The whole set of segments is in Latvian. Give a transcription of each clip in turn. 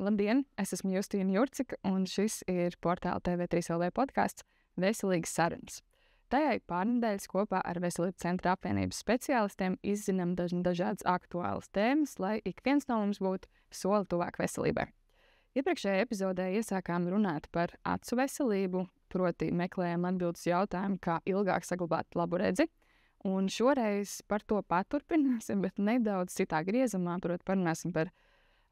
Labdien! Es esmu Justīna Jurcika, un šis ir portāla TV3LV podkāsts Veselīgas sarunas. Tajā pārnedēļas kopā ar Veselības centra apvienības speciālistiem izzinām dažādas aktuālas tēmas, lai ik viens no mums būtu soli tuvāk veselībai. Iepriekšējā epizodē iesākām runāt par acu veselību, proti meklējām atbildes jautājumu, kā ilgāk saglabāt labu redzi. Un šoreiz par to paturpināsim, bet nedaudz citā griezumā, proti parunāsim par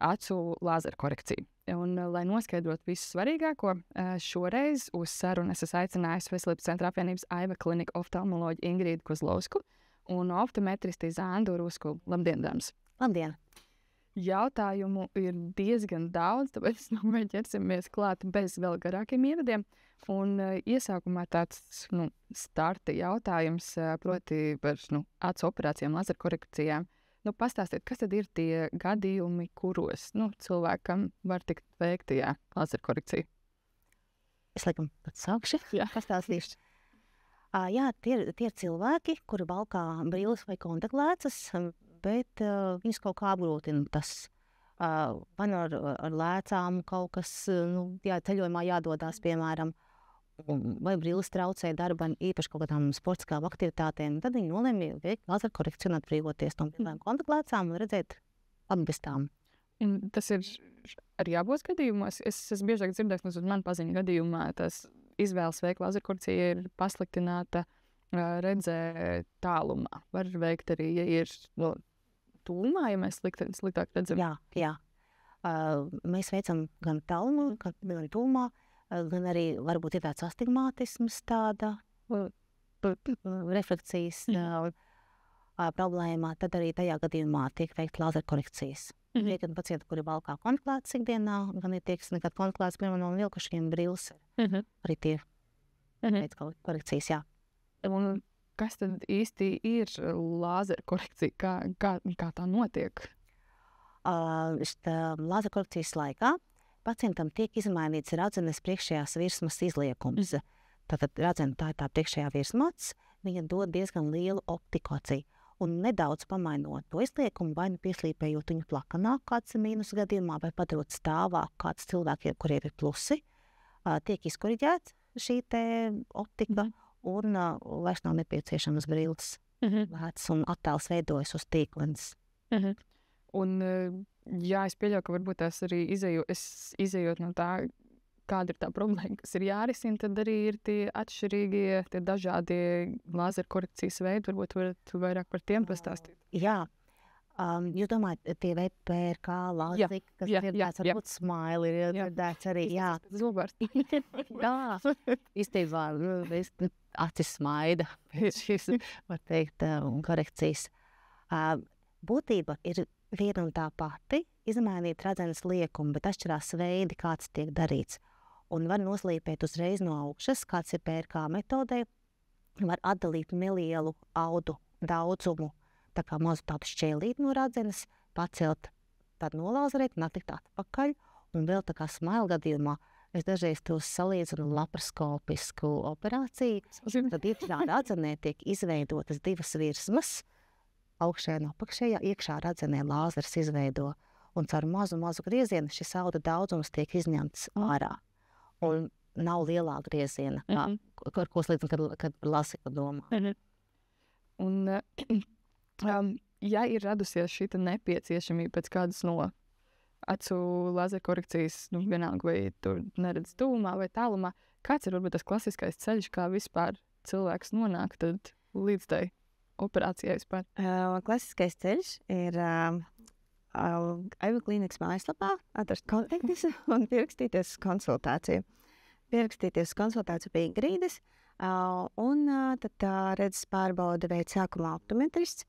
acu lāzeru korekciju. Un, lai noskaidrotu visu svarīgāko, šoreiz uz sarunu es esmu aicinājusi Veselības centra apvienības Aiva klinika oftalmoloģu Ingrīdu Kozlovsku un optometristi Zandu Rusku. Labdien, dāmas! Labdien! Jautājumu ir diezgan daudz, tāpēc mēs ķersimies klāt bez vēl garākiem ievadiem. Un iesākumā tāds starta jautājums, proti par acu operācijām, lazeru korekcijām. Pastāstiet, kas tad ir tie gadījumi, kuros cilvēkam var tikt veikta lazeru korekcija? Es laikam pats sākšu. Jā, pastāstīšu. Tie ir cilvēki, kuri valkā brilles vai kontaktlēcas, bet viņus kaut kā apgrūtina tas. Vai ar lēcām kaut kas, ceļojumā jādodās, piemēram, vai brilles traucē darbam, īpaši kaut kādām sportiskām aktivitātēm, tad viņi nolēma veikt lazeru korekciju un atbrīvoties no kontaktlēcām un redzēt labi bez tām. Tas ir arī abos gadījumos. Es esmu biežāk dzirdējis, ka man paziņu gadījumā tas izvēles veikt lazeru korekciju ir pasliktināta redzē tālumā. Var veikt arī, ja ir tūmā, ja mēs sliktāk redzam. Jā. Mēs veicam gan tālumā, gan tūmā, gan arī varbūt ir tāds astigmātisms, tāda refrakcijas problēmā, tad arī tajā gadījumā tiek veikt lazeru korekcijas. Ir gan pacienti, kuri valkā kontaktlēcas ikdienā, gan ir tie, kas nekad kontaktlēcas, piemēram, no vilkušiem brilles. Arī tie veids korekcijas, jā. Un kas tad īsti ir lazeru korekcija? Kā tā notiek? Lazeru korekcijas laikā pacientam tiek izmainīts radzenes priekšējās virsmas izliekums. Tātad radzene, tā ir tā priekšējā virsmats, viņa dod diezgan lielu optikāciju. Un nedaudz pamainot to izliekumu, vai pieslīpējot viņu plakanāk, kāds ir mīnus gadījumā, vai padarot stāvāk kāds cilvēkiem, kuriem ir plusi, tiek izkoriģēts šī te optika, un vairs nav nepieciešamas brilles. Lēcas un attēls veidojas uz tīklenes. Un, es pieļauju, ka varbūt tās arī izejot no tā, kāda ir tā problēma, kas ir jārisina, tad arī ir tie atšķirīgie, tie dažādie lazeru korekcijas veidi. Varbūt varat vairāk par tiem pastāstīt. Jā. Jūs domājat, tie VPRK lāzeri, kas ir tāds varbūt smile, ir dzirdēts arī, jā. Zobārs. Jā, īstenībā acis smaida pēc šīs, var teikt, korekcijas. Būtība ir viena un tā pati, izmainīt radzenes liekumu, bet atšķirās veidi, kāds tiek darīts. Un var noslīpēt uzreiz no augšas, kāds ir PRK metodē, var atdalīt nelielu audu daudzumu, tā kā mazu tādu šķēlīti no radzenes, pacelt tādu nolāzerēt un atlikt atpakaļ. Un vēl tā kā smile gadījumā, es dažreiz tos salīdzinu laparoskopisku operāciju, tad iekšā radzenē tiek izveidotas divas virsmas, augšējā un apakšējā, iekšā radzenē lāzers izveido, un caur mazu griezienu šis auda daudzums tiek izņemts ārā. Un nav lielā grieziena, ar ko slīdam, kad lasika domā. Un, ja ir radusies šī nepieciešamība pēc kādas no acu lazeru korekcijas, vienalga vai tur neredz tūmā vai tālumā, kāds ir varbūt tas klasiskais ceļš, kā vispār cilvēks nonāk tad līdz tai operācijai vispār? Klasiskais ceļš ir Aiva klīnikas mājaslapā atrast kontaktus un pierakstīties konsultāciju. Pierakstīties konsultāciju pie Ingrīdes, un tad redzes pārbauda veids sākumā optometrists.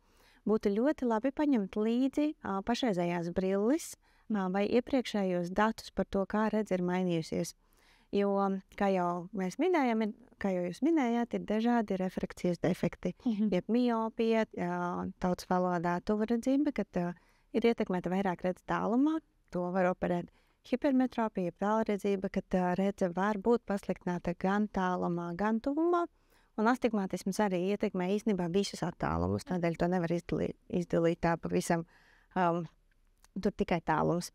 Būtu ļoti labi paņemt līdzi pašreizējās brilles vai iepriekšējos datus par to, kā redze ir mainījusies. Jo, kā jau jūs minējāt, ir dažādi refrakcijas defekti, jeb miopija, tautas valodā tuvaredzība, kad ir ietekmēta vairāk redzes tālumā, to var operēt. Hipermetropija, tālredzība, kad redze var būt pasliktināta gan tālumā, gan tuvumā, un astigmatisms arī ietekmē īstenībā visus attālumus, tādēļ to nevar izdalīt tā pavisam tur tikai tālums.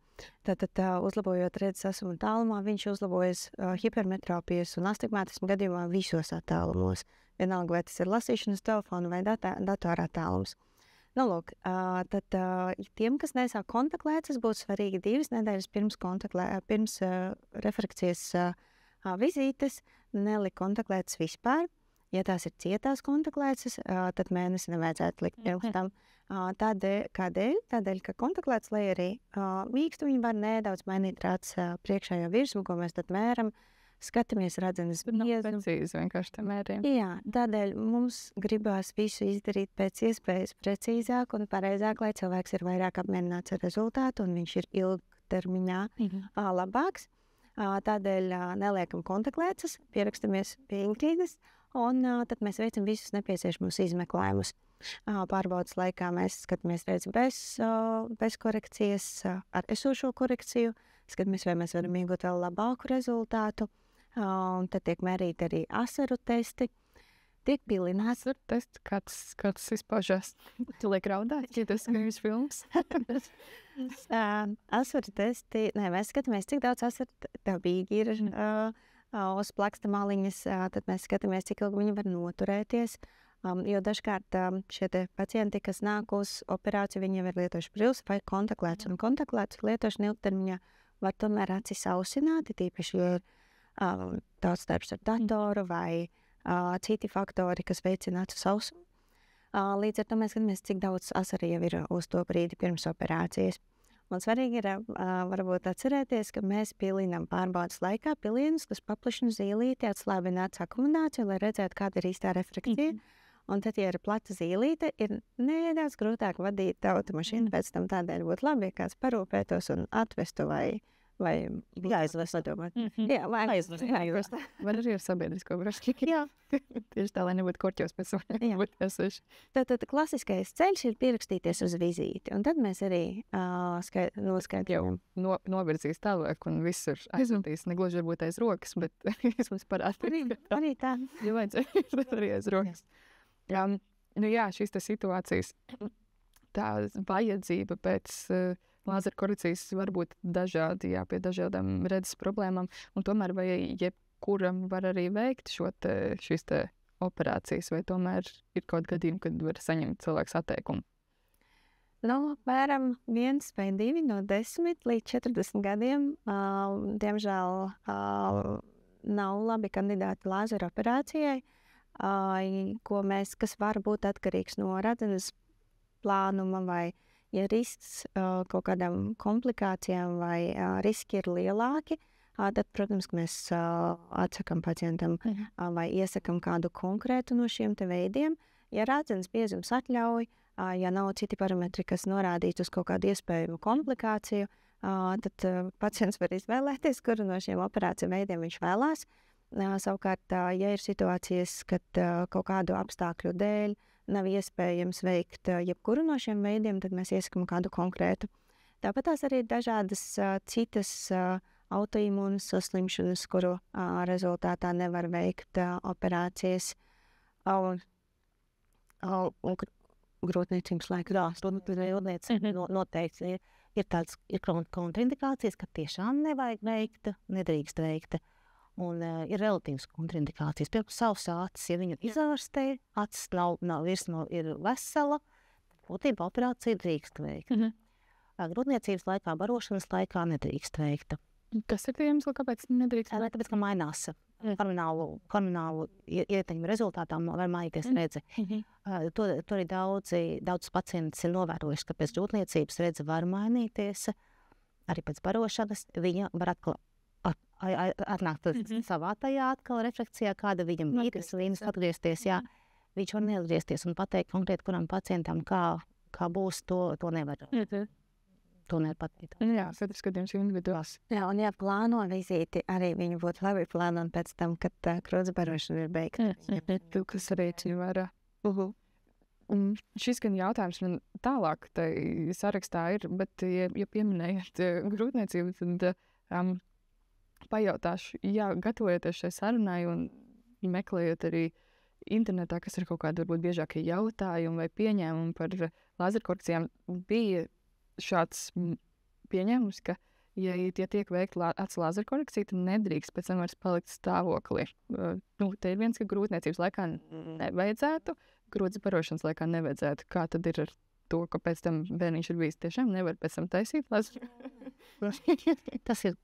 Tātad, uzlabojot redzes esumu tālumā, viņš uzlabojas hipermetropijas un astigmatismu gadījumā visos attālumos. Vienalga, vai tas ir lasīšanas telefona vai datorā tālums. Nu, lūk, tad tiem, kas nesāk kontaktlēcas, būtu svarīgi 2 nedēļas pirms refrakcijas vizītes nelikt kontaktlēcas vispār. Ja tās ir cietās kontaktlēcas, tad mēnesi nevajadzētu likt pirms tam. Kādēļ? Tādēļ, ka kontaktlēcas, lai arī mīkstu, viņi var nedaudz mainīt rāds priekšējo virsmu, ko mēs tad mēram. Skatāmies redzenes biezumu. Precīzi vienkārši tā mērījam. Jā, tādēļ mums gribās visu izdarīt pēc iespējas precīzāk un pareizāk, lai cilvēks ir vairāk apmierināts ar rezultātu un viņš ir ilgtermiņā labāks. Tādēļ neliekam kontaktlēcas, pierakstamies pie Ingridas un tad mēs veicam visus nepieciešamos izmeklējumus. Pārbaudas laikā mēs skatāmies redzi bez korekcijas, ar esošo korekciju, skatāmies, vai mēs varam iegūt vēl labāku rezultātu. Un tad tiek mērīti arī asaru testi, tiek pilināts. Asaru testi, kāds izpaužās? Tu liek raudāt, ja tas skatījies filmas? Asaru testi, mēs skatāmies, cik daudz asaru dabīgi ir uz plaksta maliņas, tad mēs skatāmies, cik ilgi viņi var noturēties. Jo dažkārt šie pacienti, kas nāk uz operāciju, viņi jau ir lietojuši brīvs vai kontaktlēts. Un kontaktlēts lietošana ilgtermiņā var tomēr acis ausināt, tīpaši, jo ir daudz darbs ar datoru vai citi faktori, kas veicina acu sausumu. Līdz ar to mēs skatāmies, cik daudz asaru jau ir uz to brīdi pirms operācijas. Un svarīgi ir varbūt atcerēties, ka mēs pilinām pārbaudas laikā pilienus, kas paplašina zīlīti, atslābina acu akumulāciju, lai redzētu, kāda ir īstā refrakcija. Un tad, ja ir plata zīlīte, ir nedaudz grūtāk vadīt automašīnu. Pēc tam tādēļ būtu labi, ja kāds parūpētos un atvestu vai jāizvest. Jā, vai aizvest. Var arī ar sabiedrisko brašķi. Jā. Tieši tā, lai nebūtu korķos pēc tam. Tad klasiskais ceļš ir pierakstīties uz vizīti. Un tad mēs arī noskaidrojam. Jau novirzīs tālāk un viss ir aizvadījis. Negluži varbūt aiz rokas, bet es mums parādīju. Arī tā. Ja vajadzēja, arī aiz rokas. Jā, šīs situācijas, tā vajadzība pēc lāzera korekcijas var būt dažādi, pie dažādām redzes problēmām, un tomēr vai jebkuram var arī veikt šīs operācijas, vai tomēr ir kaut gadījumi, kad var saņemt cilvēks atteikumu? Apmēram 1 vai 2 no 10 līdz 40 gadiem, diemžēl, nav labi kandidāti lāzera operācijai, kas var būt atkarīgs no redzenes plānuma vai, ja risks kaut kādām komplikācijām vai riski ir lielāki, tad, protams, mēs atsakam pacientam vai iesakam kādu konkrētu no šiem te veidiem. Ja redzenes biezums atļauj, ja nav citi parametri, kas norādītu uz kaut kādu iespējamu komplikāciju, tad pacients var izvēlēties, kuru no šiem operāciju veidiem viņš vēlās. Savukārt, ja ir situācijas, kad kaut kādu apstākļu dēļ nav iespējams veikt jebkuru no šiem veidiem, tad mēs iesakam kādu konkrētu. Tāpat tās arī dažādas citas autoimūnas saslimšanas, kuru rezultātā nevar veikt operācijas. Grūtniecības laikā. Noteikti ir tādas kontraindikācijas, ka tiešām nevajag veikt, nedrīkst veikt. Un ir relatīvas kontraindikācijas. Piemēram, savs acis, ja viņu izārstē, acis ir vesela, būtībā operācija drīkst veikt. Grūtniecības laikā, barošanas laikā nedrīkst veikt. Kas ir tie iemesli, kāpēc nedrīkst veikt? Tāpēc, ka mainās hormonālu ietekmi rezultātām var mainīties redze. To arī daudz pacienti ir novērojuši, ka pēc grūtniecības redze var mainīties. Arī pēc barošanas viņa var atkal atnākt savā tajā atkal refrakcijā, kāda viņam ir līnijas atgriezties. Jā. Viņš var neatgriezties un pateikt konkrēti, kuram pacientam kā būs, to nevar. To nevar pateikt. Jā, katrs skatījums ir individuāls. Jā, un ja plāno vizīti, arī viņu būtu labi plānot pēc tam, kad krūts barošana ir beigta. Tu, kas arī ir vērā. Šis gan jautājums man tālāk sarakstā ir, bet, ja pieminējat grūtniecību, tad pajautāšu, gatavojoties šai sarunai un meklējot arī internetā, kas ir kaut kādi varbūt biežākie jautājumi vai pieņēmumi par lāzerkorekcijām, bija šāds pieņēmusi, ka, ja tiek veikta acu lāzera korekcija, tad nedrīkst pēc tam vairs palikt stāvoklī. Te ir viens, ka grūtniecības laikā nevajadzētu, grūdas barošanas laikā nevajadzētu. Kā tad ir ar to, ka pēc tam bērniņš ir bijis tiešām nevar pēc tam taisīt lāzeru? Tas ir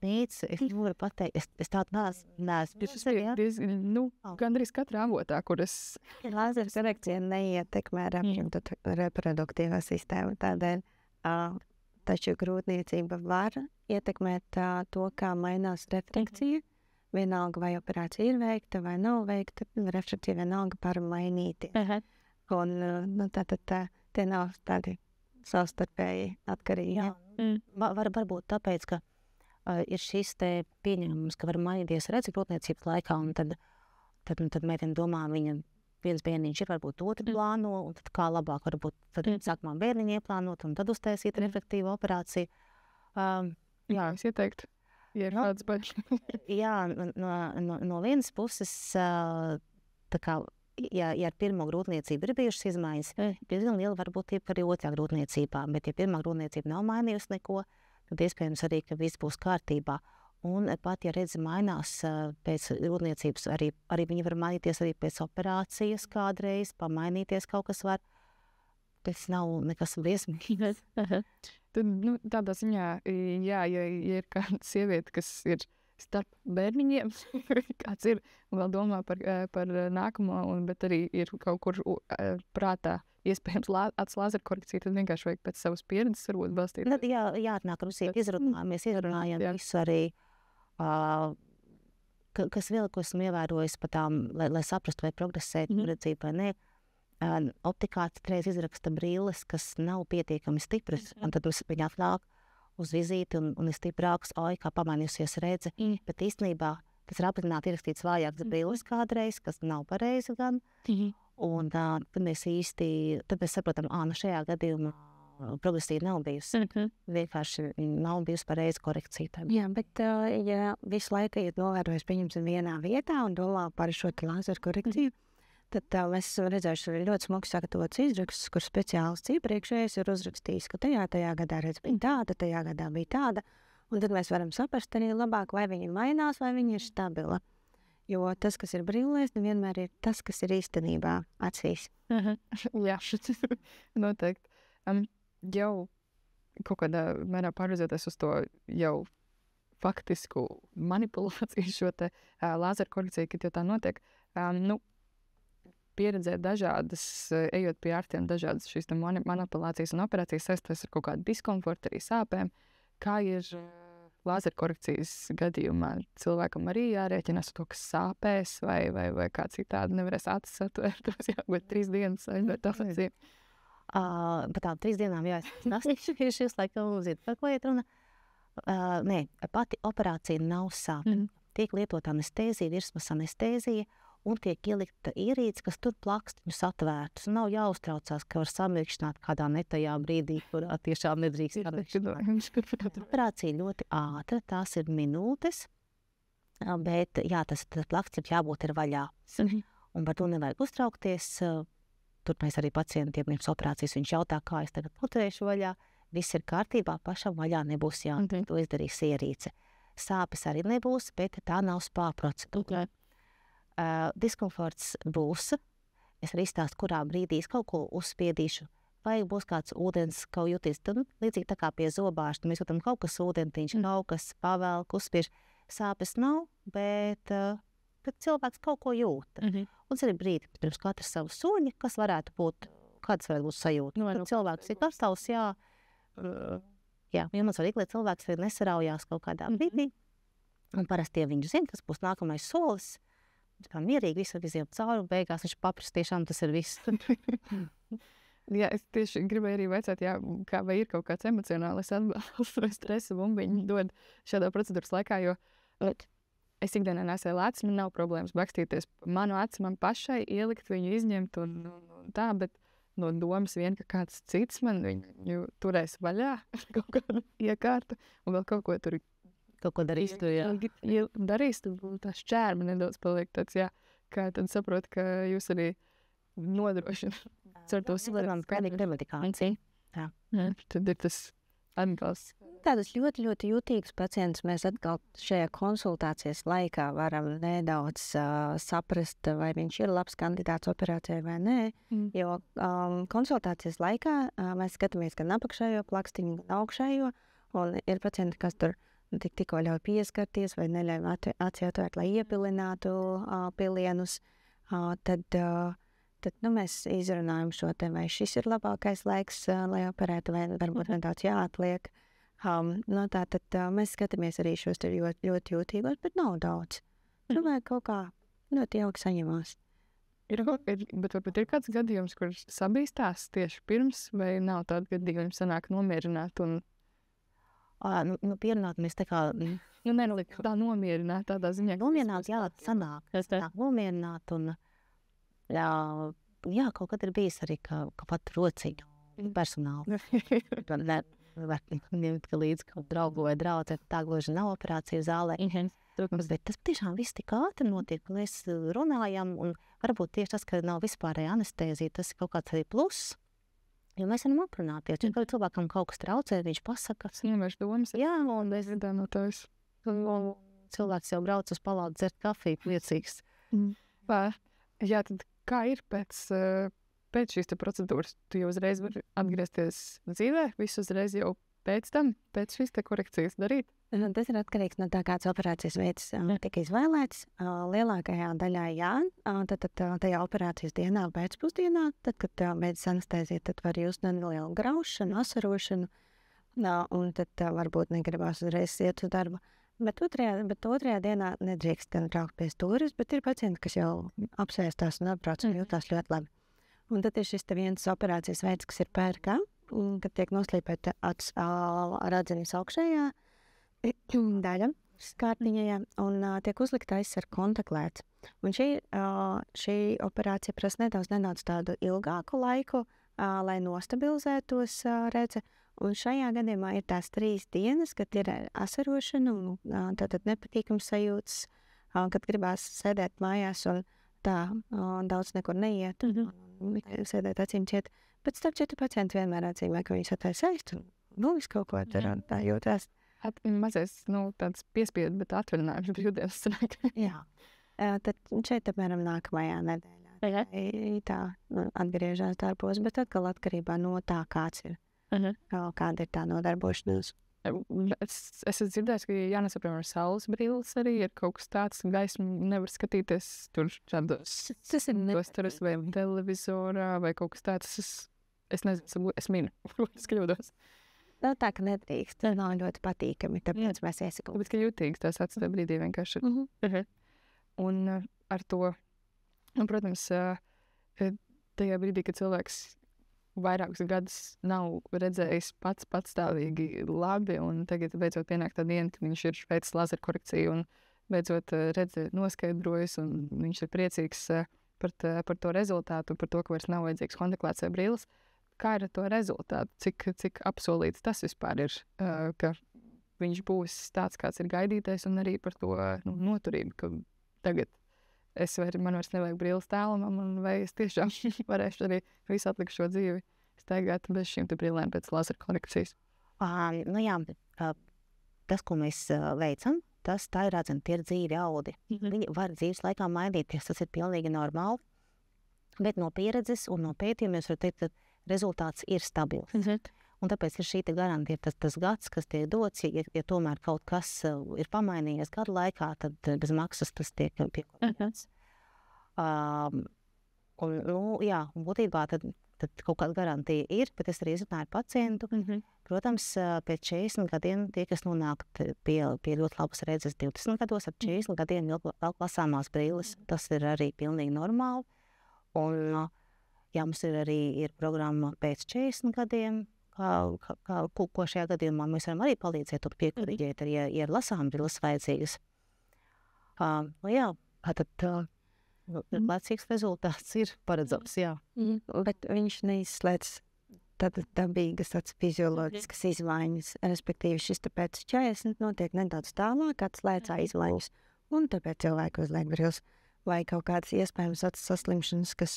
mīts. Es nevaru pateikt. Es tādu neesmu. Gandrīz katrā avotā, kur es... Lāzera korekcija neietekmē reproduktīvo sistēmu. Tādēļ taču grūtniecība var ietekmēt to, kā mainās refrakcija. Vienalga, vai operācija ir veikta vai nav veikta, refrakcija vienalga par mainīti. Un tātad tie nav tādi savstarpēji atkarīgi. Varbūt tāpēc, ka ir šis te pieņēmums, ka var mainīties redzi grūtniecības laikā, un tad meitene domā, viņa viens bērniņš ir, varbūt otru plāno, un tad kā labāk varbūt tad sākumā bērniņu ieplānot, un tad uztaisīt refraktīvu operāciju. Jā, es ieteiktu, ja ir kāds baļš. Jā, no vienas puses, tā kā, ja ar pirmo grūtniecību ir bijušas izmaiņas, diezgan liela varbūt ir arī otrā grūtniecībā, bet ja pirmā grūtniecība nav mainījusi neko, tad iespējams arī, ka viss būs kārtībā. Un pat, ja redzi mainās pēc grūtniecības, arī viņi var mainīties arī pēc operācijas kādreiz, pamainīties kaut kas var. Tas nav nekas briesmīgs. Tad, tādā ziņā, jā, ja ir kāda sieviete, kas ir starp bērniņiem, kāds ir, un vēl domā par nākamo, bet arī ir kaut kur prātā iespējams acu lāzera korekcija, tad vienkārši vajag pēc savas pieredzes varbūt balstīt. Jāatnāk ar visiem izrunājam visu arī, kas vēl, ko esmu ievērojis par tām, lai saprastu, vai progresēt redzību vai ne. Optikā citreiz izraksta brilles, kas nav pietiekami stipras, un tad viņi atnāk uz vizīti un ir stiprāks, kā pamainījusies redze, bet īstenībā tas ir apzināti ierakstīts vājāks brilles kādreiz, kas nav pareizi gan, un tad mēs saprotam, šajā gadījumā progresīva nav bijusi, vienkārši nav bijusi pareiza korekcija. Jā, bet ja visu laiku ir novērojis, pieņemsim vienā vietā un domā par šo lāzeru korekciju, tad mēs esam redzējuši ļoti smuki sagatavots izrakstus, kur speciālists iepriekšējais ir uzrakstījis, ka tajā gadā redz bija tāda, tajā gadā bija tāda, un tad mēs varam saprast arī labāk, vai viņa mainās, vai viņa ir stabila. Jo tas, kas ir brillēs, nevienmēr ir tas, kas ir īstenībā acīs. Jā, noteikti. Jau kaut kādā mērā pārvirzoties uz to jau faktisku manipulāciju šo te lāzeru korekciju, kad jau tā notiek, pieredzēt dažādas, ejot pie ārstiem, dažādas šīs manipulācijas un operācijas saistītas ar kaut kādu diskomfortu, arī sāpēm. Kā ir lāzera korekcijas gadījumā? Cilvēkam arī jārēķinās to, kas sāpēs, vai kā citādi nevarēs acis atvērt, jābūt 3 dienas aizvērt operāciju. Par tām 3 dienām jāizstāstīšu, laikam uziet, par ko iet runa. Nē, pati operācija nav sāpīga. Tiek lietot anestēzija, virsmas anestēzija, un tiek ielikta ierīce, kas tur plakstiņus atvērtus. Nav jāuztraucās, ka var samirkšķināt kādā netajā brīdī, kurā tiešām nedrīkst samirkšķināt. Operācija ļoti ātra, tās ir minūtes, bet tas plakstiņš jābūt ir vaļā. Un par to nevajag uztraukties. Tur mēs arī pacientiem pirms operācijas viņš jautā, kā es tagad paturēšu vaļā. Viss ir kārtībā, pašam vaļā nebūs jātur. To izdarīs ierīce. Sāpes arī nebūs, bet tā nav spā procedūra. Diskomforts būs. Es arī izstāstu, kurā brīdī es kaut ko uzspiedīšu. Vai būs kāds ūdens, kaut jutīs. Tad, līdzīgi tā kā pie zobārsta, mēs jūtam kaut kas ūdentiņš, kaut kas pavelk, uzspiež. Sāpes nav, bet cilvēks kaut ko jūt. Un tas ir brīdi, pirms katra savu soļa, kas varētu būt, kādas varētu būt sajūta. Tad cilvēks ir karstaus, jā, maz svarīgi, lai cilvēks arī nesaraujās kaut kādā brīdī. Un parasti, ja viņš zina, kas būs nākamais solis, kā mierīgi visu izjām cauri, un beigās viņš paprast, tiešām tas ir viss. Jā, es tieši gribēju arī vaicāt, vai ir kaut kāds emocionāls atbalsts vai stresa bumbiņu dod šādā procedūras laikā, jo es ikdienā nesēju lēcis, man nav problēmas bakstīties manu aci man pašai, ielikt viņu, izņemt un tā, bet no domas vien, ka kāds cits man viņu turēs vaļā, kaut kādu iekārtu un vēl kaut ko tur kaut ko darīs tu, jā. Ja darīs, tad tā šķērma nedaudz paliek tāds, jā, kā tad saprot, ka jūs arī nodrošina cer to silēnām, kā arī prematikācija. Jā, tad ir tas atbalsts. Tādus ļoti, ļoti jūtīgus pacientus mēs atkal šajā konsultācijas laikā varam nedaudz saprast, vai viņš ir labs kandidāts operācijai vai nē. Jo konsultācijas laikā mēs skatāmies gan apakšējo plakstiņu, gan augšējo, un ir pacienti, kas tur tikko ļauj pieskarties vai neļauj aci atvērt, lai iepilinātu pilienus. Tad mēs izrunājam šo te, vai šis ir labākais laiks, lai operētu, vai varbūt nedaudz jāatliek. Tātad mēs skatāmies arī šos te ļoti, ļoti jūtīgos, bet nav daudz. Cilvēki kaut kā ļoti jauki saņemās. Bet varbūt ir kāds gadījums, kur sabīstās tieši pirms, vai nav tāda gadījuma sanāk nomierināt un... Pierunāt mēs tā kā... tā nomierināt tādā ziņā. Nomierināt, jā, sanāk. Tā, nomierināt un... Jā, kaut kad ir bijis arī, ka pat rociņu personāli. Var ņemt līdzi kaut draugu vai draudzi, tā gluži nav operācija zālē. Bet tas tiešām viss tik ātri notiek, ka mēs runājam, un varbūt tieši tas, ka nav vispārēja anestēzija, tas ir kaut kāds arī pluss. Jo mēs varam aprunāties. Ja cilvēkam kaut kas traucē, viņš pasaka. Ņemēš domas. Jā, un mēs no tās. Cilvēks jau brauc uz palātu dzert kafiju, priecīgs. Jā, tad kā ir pēc šīs procedūras? Tu jau uzreiz vari atgriezties dzīvē, visu uzreiz jau pēc tam, pēc šīs korekcijas darīt? Tas ir atkarīgs no tā, kāds operācijas veids tika izvēlēts. Lielākajā daļā jā, tad tajā operācijas dienā pēcpusdienā, tad, kad beidzas anestēzija, tad var just nelielu graušanu, asarošanu, un tad varbūt negribās uzreiz iet uz darbu. Bet otrajā dienā nedrīkst gan traukt pie stūres, bet ir pacienti, kas jau apsēstās un atbrauc un jūtās ļoti labi. Un tad ir šis viens operācijas veids, kas ir pērkā, kad tiek noslīpēta radzenes augšējā daļa skārtiņā un tiek uzlikta aizsarga kontaktlēts. Un šī operācija prasa nedaudz tādu ilgāku laiku, lai nostabilizētos redze. Un šajā gadījumā ir tās 3 dienas, kad ir asarošana un tātad nepatīkams sajūtas, kad gribās sēdēt mājās un tā daudz nekur neiet, sēdēt acīm ciet. Bet starp citu pacienti vienmēr atzīmē, ka viņas atvērs aiztu un visu kaut ko darā, tā jūtās. Mazais, tāds piespiedu, bet atvaļinājums brīvdienas sanāk. Jā. Tad šeit, apmēram, nākamajā nedēļā tā atgriežās darbos, bet atkal atkarībā no tā, kāds ir. Kāda ir tā nodarbošanās? Es esmu dzirdējis, ka jānes, piemēram, saules brīles arī ir kaut kas tāds, gaismu nevar skatīties tur šādos posteros vai televizorā vai kaut kas tāds. Es nezinu, es minu, es kļūdos. Tā, ka nedrīkst. Tas nav ļoti patīkami, tāpēc mēs iesakām. Bet, ka jūtīgs tās acis tajā brīdī vienkārši. Un ar to, protams, tajā brīdī, kad cilvēks vairākus gadus nav redzējis patstāvīgi labi, un tagad beidzot pienāk tā diena, kad viņš ir veicis lazeru korekciju un beidzot redze noskaidrojas, un viņš ir priecīgs par to rezultātu, par to, ka vairs nav vajadzīgs kontaktlēts vai brīles. Kā ir ar to rezultātu? Cik apsolīts tas vispār ir, ka viņš būs tāds, kāds ir gaidītais, un arī par to noturību, ka tagad man vairs nevajag brīles tēlamam, vai es tiešām varēšu arī visu atlikušo dzīvi staigāt bez šīm te brīlēm pēc lazeru korekcijas. Tas, ko mēs veicam, tā ir redzami, tie ir dzīvi audi. Viņi var dzīves laikā mainīties, tas ir pilnīgi normāli, bet no pieredzes un no pētījumiem var teikt, ka rezultāts ir stabils. Un tāpēc ir šī garantija, tas gads, kas tiek dots, ja tomēr kaut kas ir pamainījies gadu laikā, tad bez maksas tas tiek piekopots. Un būtībā tad kaut kāda garantija ir, bet es arī izrunāju pacientu. Protams, pēc 40 gadiem tie, kas nonāk pie ļoti labas redzes 20 gados, ap 40 gadiem vēl lasāmās brīles, tas ir arī pilnīgi normāli. Un mums ir arī programma pēc 40 gadiem, ko šajā gadījumā mēs varam arī palīdzēt tur piekoriģēt, ja ir lasām brilles vajadzīgas. Laicīgs rezultāts ir paredzams, jā. Bet viņš neizslēdz tādas dabīgas, tāds fizioloģiskas izmaiņas, respektīvi šis tāpēc 40 notiek nedaudz tālāk, atslēdzā izmaiņas, un tāpēc cilvēki uzliek brilles. Vai kaut kādas iespējams acu saslimšanas, kas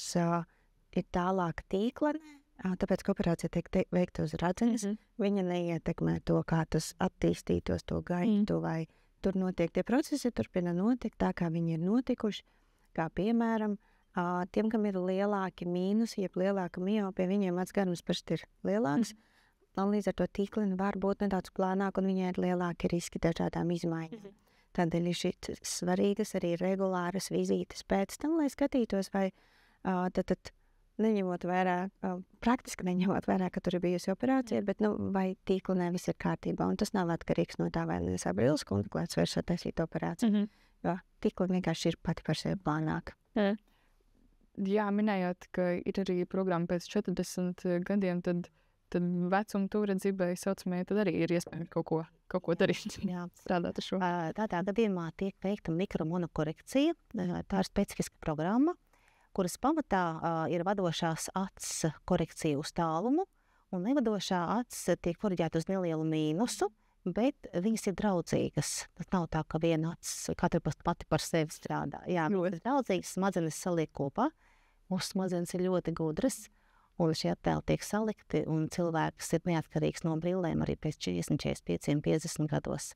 ir tālāk tīklenē, tāpēc, ka operācija tiek veikta uz radzenes, viņa neietekmē to, kā tas attīstītos, to gaitu, vai tur notiek tie procesi, turpina notikt tā, kā viņi ir notikuši. Kā piemēram, tiem, kam ir lielāki mīnusi, jeb lielāka miopija, viņiem acu garums parasti ir lielāks, un līdz ar to tīklina var būt nedaudz plānāk, un viņai ir lielāki riski dažādām izmaiņām. Tādēļ ir šīs svarīgas arī regulāras vizītes pēc tam, lai skatītos, vai tad neņemot vērā, praktiski neņemot vērā, ka tur ir bijusi operācija, bet vai tīklinē viss ir kārtībā, un tas nav atkarīgs no tā, vai nesā brilles kontaklēts vai sataisīt operāciju. Jo tīklina vienkārši ir pati par sevi plānāka. Jā, minējāt, ka ir arī programma pēc 40 gadiem, tad vecuma tūredzībai saucamajai, tad arī ir iespējams kaut ko darīt. Jā. Strādāt ar šo. Tādā gadījumā tiek veikta mikromonokorekcija. Tā ir specifiska programma, kuras pamatā ir vadošās acis korekcija uz tālumu, un nevadošā acis tiek koriģēta uz nelielu mīnusu, bet viņas ir draudzīgas. Tas nav tā, ka viena acis katra pati par sevi strādā. Jā, viņas ir draudzīgas, smadzenes saliek kopā. Mūsu smadzenes ir ļoti gudras, un šie attēli tiek salikti, un cilvēks ir neatkarīgs no brillēm arī pēc 40, 45, 50 gados.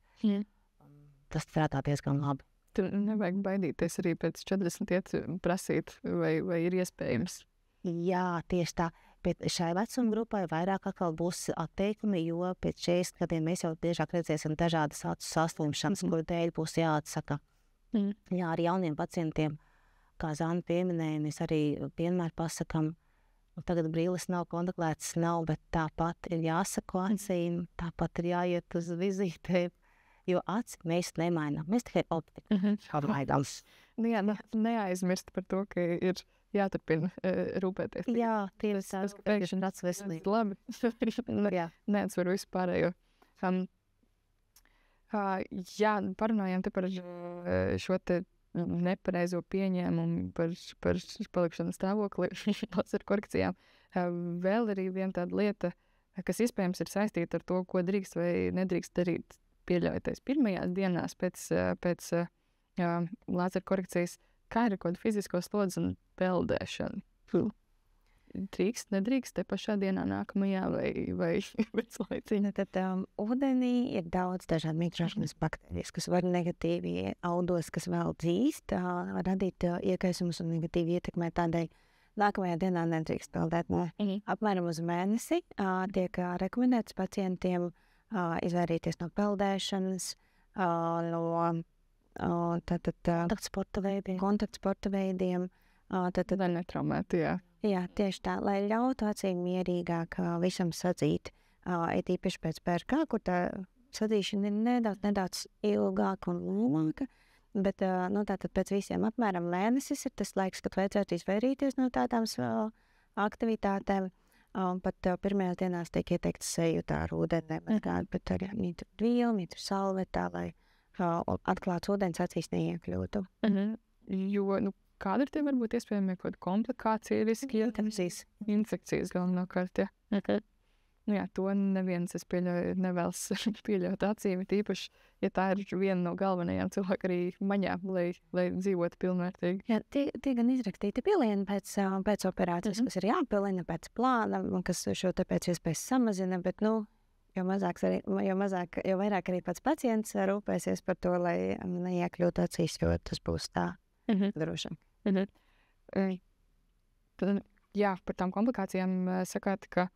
Tas strādā diezgan labi. Tur nevajag baidīties arī pēc 40 iet prasīt, vai ir iespējams. Jā, tieši tā. Bet šai vecuma grupai vairāk atkal būs atteikumi, jo pēc 40 gadiem mēs jau biežāk redzēsim dažādas acu saslimšanas, kuru dēļ būs jāatsaka. Jā, ar jauniem pacientiem, kā Zana pieminēja, mēs arī vienmēr pasakam, tagad brilles nav, kontaklētas nav, bet tāpat ir jāsako acīm, tāpat ir jāiet uz vizītēm. Jo aci mēs nemainām, mēs tikai optiku apmainām. Jā, neaizmirst par to, ka ir jāturpina rūpēties. Jā, tieši tas pēkšņi acu veselību. Labi. Neatsveru visu pārējo. Jā, parunājām te par šo te nepareizo pieņēmumu par palikšanu stāvokli ar korekcijām. Vēl arī viena tāda lieta, kas iespējams ir saistīta ar to, ko drīkst vai nedrīkst darīt. Pieļaujoties pirmajās dienās pēc lāzera korekcijas, kā ir kaut kāda fizisko slodzi un peldēšana. Drīkst, nedrīkst te pašā dienā nākamajā vai pēclaicīgi? Tad ūdenī ir daudz dažādu mikroorganismu baktērijas, kas var negatīvi audos, kas vēl dzīst, radīt iekaisumus un negatīvi ietekmēt. Tādēļ nākamajā dienā nedrīkst peldēt. Apmēram uz mēnesi tiek rekomendēts pacientiem izvairīties no peldēšanas, no kontaktsporta veidiem. Lai netraumētu, jā. Jā, tieši tā, lai ļautu acīm mierīgāk visam sadzīt. Ir īpaši pēc pērkā, kur tā sadzīšana ir nedaudz ilgāka un lūmāka, bet tātad pēc visiem apmēram mēnesis ir tas laiks, kad vajadzētu izvairīties no tādām aktivitātēm. Pat pirmajās dienās tiek ieteikts seju tā ar ūdeni, bet arī mītu vielu, mītu salvetā, lai atklāts ūdens acīs neiekļūtu. Jo, kāda ir tie varbūt iespējami kaut kāda komplikācija riski? Infekcijas galvenokārt, jā. Jā, to neviens, es pieļauju, nevēlas pieļaut acīm, tīpaši, ja tā ir viena no galvenajām cilvēku arī maņā, lai dzīvotu pilnvērtīgi. Jā, tie gan izrakstīti pilieni pēc operācijas, kas ir jāpilina pēc plāna, un kas šo te pēc iespējas samazina, bet, jo vairāk arī pats pacients rūpēsies par to, lai neiekļūtu acīs, jo tas būs tā drošāk. Jā, par tām komplikācijām sakāt, ka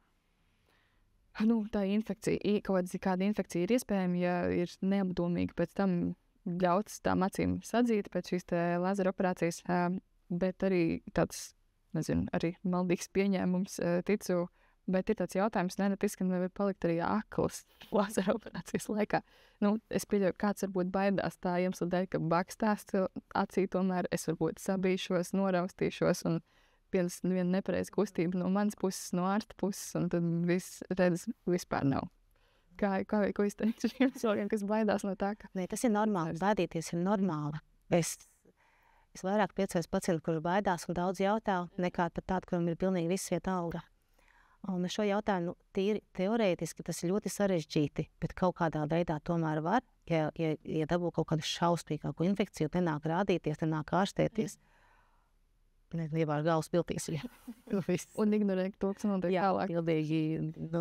tā infekcija, kāda infekcija ir iespējama, ja ir neapdomīgi pēc tam ļauts tām acīm sadzīt pēc šīs lāzera operācijas, bet arī tāds, arī maldīgs pieņēmums, ticu, bet ir tāds jautājums, neretiskan vai palikt arī akls lāzera operācijas laikā. Es pieļauju, kāds varbūt baidās tā iemesla dēļ, ka bakstās acī, tomēr es varbūt sabīšos, noraustīšos un viena nepareiza kustība no manas puses, no ārsta puses, un tad vispār nav. Ko es teiktu šiem cilvēkiem, kas baidās no tā? Nē, tas ir normāli. Baidīties ir normāli. Es vairāk piecos pacientu, kuri baidās un daudz jautā, nekā pat tādu, kuram ir pilnīgi viss vieta alga. Un šo jautājumu teorētiski tas ir ļoti sarežģīti, bet kaut kādā veidā tomēr var, ja dabū kaut kādu šausmīgāku infekciju, nenāk rādīties, nenāk ārstēties. Ievār galvas piltīs. Un ignorēt to, kas notiek tālāk. Pildīgi,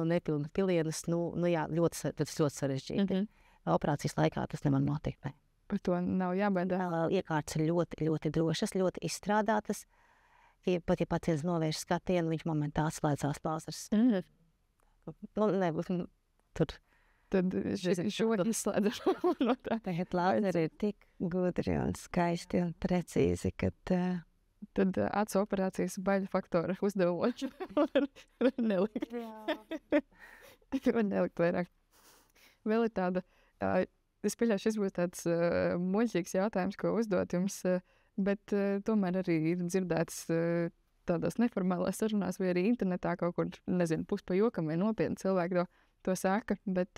nepilni pilienas, ļoti sarežģīti. Operācijas laikā tas nevar notikt. Ne. Par to nav jābaidās. Iekārtas ir ļoti, ļoti drošas, ļoti izstrādātas. Pat ja pacients novērš skatienu, viņš momentā atslēdzās lāzers. Nebūs tur. Tad šo izslēdz no tā. Tagad lāzeri ir tik gudri un skaisti un precīzi, ka tad acu operācijas baļu faktora uzdevumu var nelikt. Var nelikt vairāk. Vēl ir tāda, es pieļauju, šis būs tāds muļķīgs jautājums, ko uzdot jums, bet tomēr arī ir dzirdēts tādās neformālās sarunās vai arī internetā kaut kur, nezinu, pa jokam vai nopietni cilvēki to saka, bet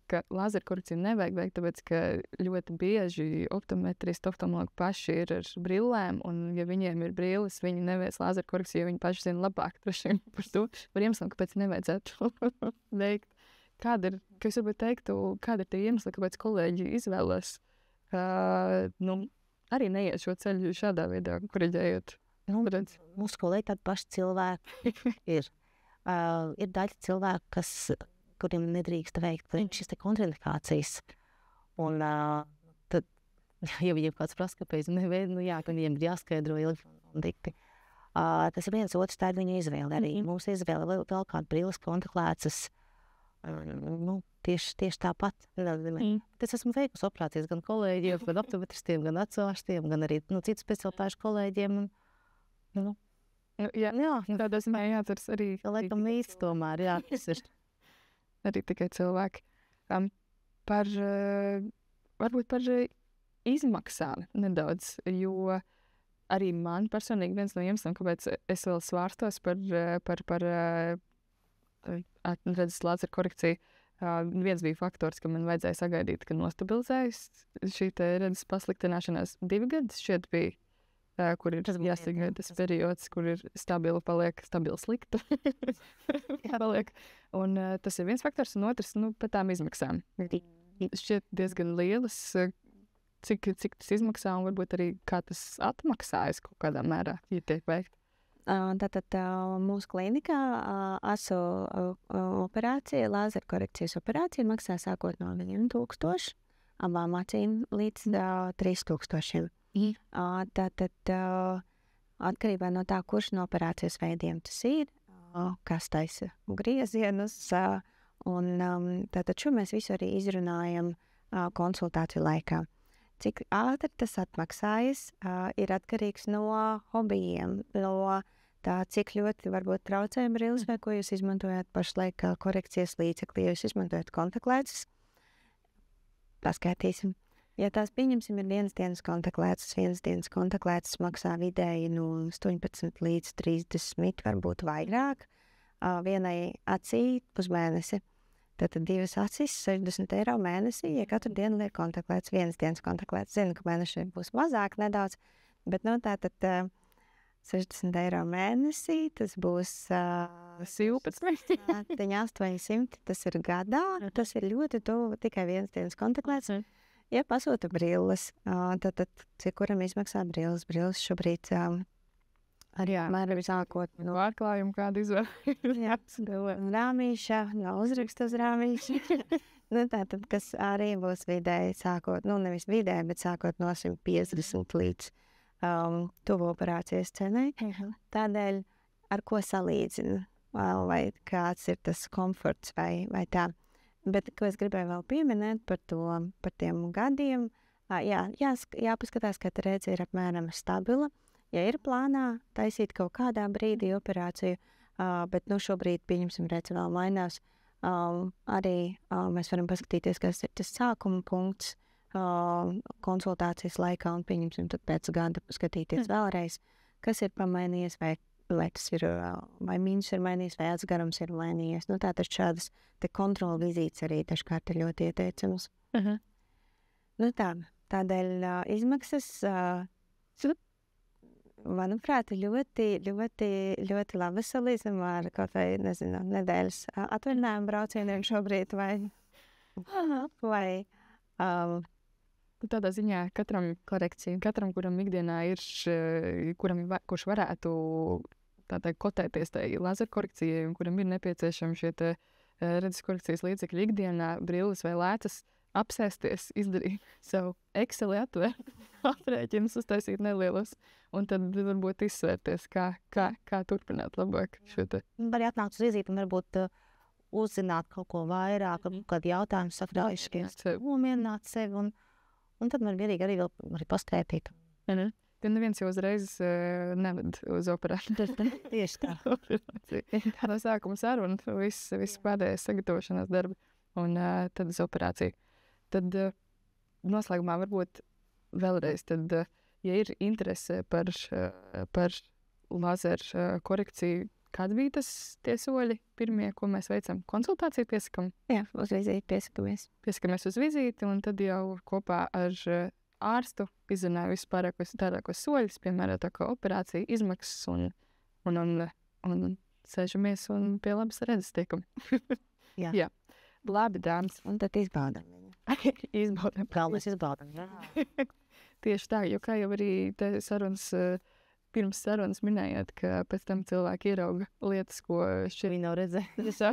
ka lazerkorekciju nevajag veikt, tāpēc, ka ļoti bieži optometristi, oftalmologi paši ir ar brillēm, un ja viņiem ir brilles, viņi neveic lazerkorekciju, jo viņi paši zina labāk par to, par iemesliem, kāpēc nevajadzētu veikt. Kāda ir, ka jūs varbūt teiktu, kāda ir tie iemesli, kāpēc kolēģi izvēlas arī neiet šo ceļu šādā veidā, koriģējot? Mūsu kolēģi tādi paši cilvēki ir. Ir daļa cilvēku, kuriem nedrīkst veikt šīs kontraindikācijas. Un tad, ja viņiem kāds prasa, kāpēc neveikt, ka viņiem ir jāskaidro ilgi un dikti. Tas ir viens otrs, tā ir viņa izvēle arī. Mums izvēle vēl kāda brilles kontaklēcas. Tieši tāpat. Es esmu veikusi operācijas gan kolēģiem, gan optometristiem, gan acu-ārstiem, gan arī citu specialitāšu kolēģiem. Tādā ziņā jāatceras arī. Laikam īsti tomēr, tas ir. Arī tikai cilvēki. Varbūt par izmaksām nedaudz, jo arī man personīgi viens no iemesliem, kāpēc es vēl svārstos par redzes lāzera korekciju. Viens bija faktors, ka man vajadzēja sagaidīt, ka nostabilizējas šī redzes pasliktināšanās 2 gadus šķiet bija. Kur ir jāsagaida tas periods, kur ir stabili slikta. Paliek. Un tas ir viens faktors, un otrs, par tām izmaksām. Šķiet diezgan lielas, cik tas izmaksā, un varbūt arī kā tas atmaksājas kaut kādā mērā, ja tiek veikt. Tātad mūsu klinikā asu operācija, lāzera korekcijas operācija maksā sākot no 1000, abām acīm līdz 3000. Tātad atkarībā no tā, kurš no operācijas veidiem tas ir, kas taisa griezienus, un tātad šo mēs visu arī izrunājam konsultāciju laikā. Cik ātri tas atmaksājas, ir atkarīgs no hobijiem, no tā, cik ļoti varbūt traucē brilles, vai ko jūs izmantojat pašlaik korekcijas līdzekli, ja jūs izmantojat kontaktlēcas. Paskaitīsim. Ja tās pieņemsim, ir vienas dienas kontaktlēcas maksā vidēji no 18 līdz 30, varbūt vairāk, vienai acī pusmēnesi. Tātad 2 acis, 60 eiro mēnesī, ja katru dienu liek kontaktlēcas, vienas dienas kontaktlēcas. Zinu, ka mēnešiem būs mazāk nedaudz, bet tātad 60 eiro mēnesī, tas būs 800, tas ir gadā, tas ir ļoti tuvu tikai vienas dienas kontaktlēcas. Ja pasūta brilles, tad cik kuram izmaksā brilles? Brilles šobrīd arī mēram sākot no pārklājumu kādu izvēle. Rāmīša, nav uzraksta uz rāmīša. Tātad, kas arī būs vidēji sākot, nevis vidēji, bet sākot no 150 līdz tuvu operācijas cenai. Tādēļ, ar ko salīdzina, vai kāds ir tas komforts vai tā. Bet, ko es gribēju vēl pieminēt par tiem gadiem, jāpaskatās, ka redze ir apmēram stabila. Ja ir plānā taisīt kaut kādā brīdī operāciju, bet šobrīd, pieņemsim, redze vēl mainās, arī mēs varam paskatīties, kas ir tas sākuma punkts konsultācijas laikā, un pieņemsim, tad pēc gada skatīties vēlreiz, kas ir pamainījies, vai tas ir, vai mīnus ir mainījies, vai atsgarums ir mainījies. Tātad šādas kontrola vizītes arī dažkārt ir ļoti ieteicams. Tādēļ izmaksas, manuprāt, ļoti, ļoti, ļoti labi salīdzinām ar kaut vai, nedēļas atvaļinājumu braucieniem šobrīd, vai Tādā ziņā katram, kuram ikdienā ir, kurš varētu kotēties tajā lazerkorekcijai un kuram ir nepieciešami šie redzes korekcijas līdzekļi ikdienā, brilles vai lēcas, apsēsties, izdarīt savu Excel, atvērt aprēķinus, uztaisīt nelielos, un tad varbūt izsvērties, kā turpināt labāk šo te. Var atnākt uz vizīti un varbūt uzzināt kaut ko vairāk, kādu jautājumu sakrājušies, nomierināt sevi, un tad man vienīgi arī vēl paskētīt. Gan neviens jau uzreiz neved uz operāciju. Tieši tā. No sākuma saruna, viss pēdējais sagatavošanās darbi, un tad uz operāciju. Tad noslēgumā varbūt vēlreiz, ja ir interese par lazeru korekciju, kādi bija tie soļi pirmie, ko mēs veicam? Konsultāciju piesakam? Jā, uz vizīti piesakamies. Piesakamies uz vizīti, un tad jau kopā ar ārstu izrunāju vispārākos tādākos soļus, piemēram, tā kā operācija, izmaksas un sēžamies un pie labas redzes tiekam. Jā. Labi, dāmas. Un tad izbaudam viņu. Izbaudam. Galvenais izbaudam, jā. Tieši tā, jo kā jau arī te pirms sarunas minējāt, ka pēc tam cilvēki ierauga lietas, ko Viņi nav redzējuši.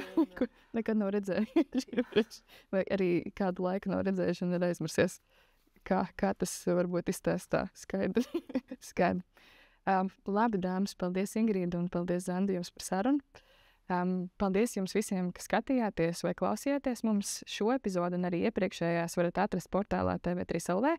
Nekad nav redzējuši. Vai arī kādu laiku nav redzējuši un ir aizmirsies. Kā tas varbūt izstāstā skaidri. Labi, dāmas, paldies Ingrīda un paldies Zandi jums par sarunu. Paldies jums visiem, ka skatījāties vai klausījāties mums šo epizodu, un arī iepriekšējās varat atrast portālā TV3 LV,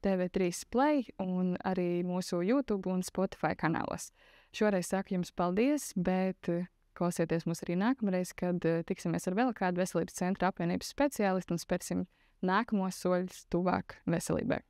TV3 Play un arī mūsu YouTube un Spotify kanālos. Šoreiz saku jums paldies, bet klausieties mūs arī nākamreiz, kad tiksimies ar vēl kādu veselības centra apvienības speciālistu un spērsim nākamos soļus tuvāk veselībai.